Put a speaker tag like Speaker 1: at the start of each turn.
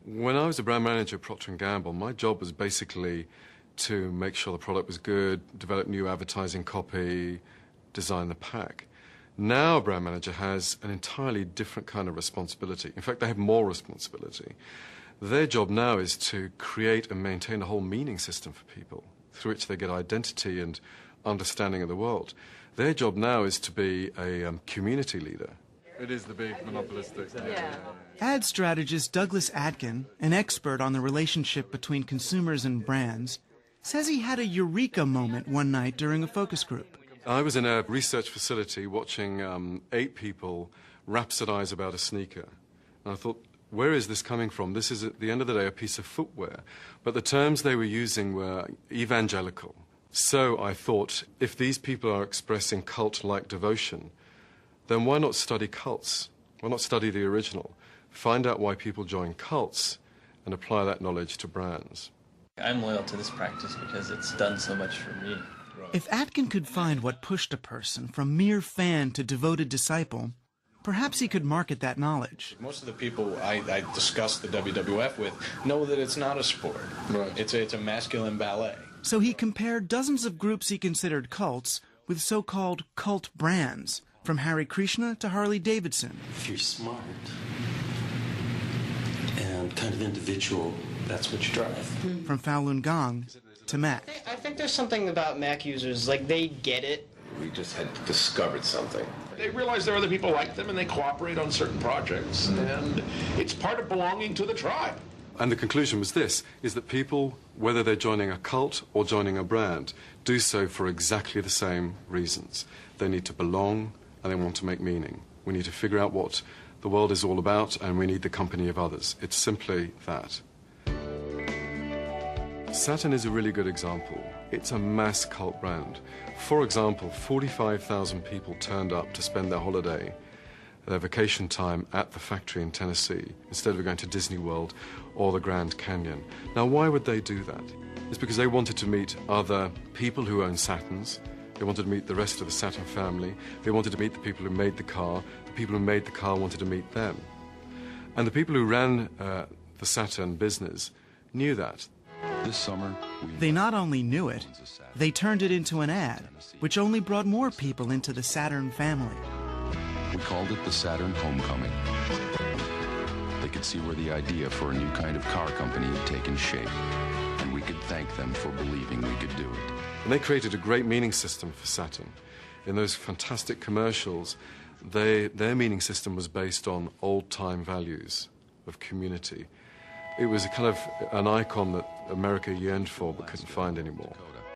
Speaker 1: When I was a brand manager at Procter & Gamble, my job was basically to make sure the product was good, develop new advertising copy, design the pack. Now a brand manager has an entirely different kind of responsibility. In fact, they have more responsibility. Their job now is to create and maintain a whole meaning system for people through which they get identity and understanding of the world. Their job now is to be a community leader. It is the big monopolistic. Yeah.
Speaker 2: Ad strategist Douglas Atkin, an expert on the relationship between consumers and brands, says he had a eureka moment one night during a focus group.
Speaker 1: I was in a research facility watching 8 people rhapsodize about a sneaker. And I thought, where is this coming from? This is, at the end of the day, a piece of footwear. But the terms they were using were evangelical. So I thought, if these people are expressing cult-like devotion, then why not study cults? Why not study the original? Find out why people join cults and apply that knowledge to brands.
Speaker 3: I'm loyal to this practice because it's done so much for me.
Speaker 2: If Atkin could find what pushed a person from mere fan to devoted disciple, perhaps he could market that knowledge.
Speaker 4: Most of the people I discuss the WWF with know that it's not a sport. Right. It's a masculine ballet.
Speaker 2: So he compared dozens of groups he considered cults with so-called cult brands, from Hare Krishna to Harley Davidson.
Speaker 5: If you're smart and kind of individual, that's what you drive.
Speaker 2: From Falun Gong to Mac.
Speaker 6: I think there's something about Mac users, like they get it.
Speaker 7: We just had discovered something. They realize there are other people like them and they cooperate on certain projects, and it's part of belonging to the tribe.
Speaker 1: And the conclusion was this, is that people, whether they're joining a cult or joining a brand, do so for exactly the same reasons. They need to belong and they want to make meaning. We need to figure out what the world is all about, and we need the company of others. It's simply that. Saturn is a really good example. It's a mass cult brand. For example, 45,000 people turned up to spend their holiday, their vacation time at the factory in Tennessee, instead of going to Disney World or the Grand Canyon. Now, why would they do that? It's because they wanted to meet other people who own Saturns. They wanted to meet the rest of the Saturn family. They wanted to meet the people who made the car. The people who made the car wanted to meet them. And the people who ran the Saturn business knew that.
Speaker 8: This summer,
Speaker 2: they not only knew it, they turned it into an ad, which only brought more people into the Saturn family.
Speaker 8: We called it the Saturn Homecoming. They could see where the idea for a new kind of car company had taken shape, and we could thank them for believing we could do it.
Speaker 1: And they created a great meaning system for Saturn. In those fantastic commercials, their meaning system was based on old-time values of community. It was a kind of an icon that America yearned for but couldn't find anymore.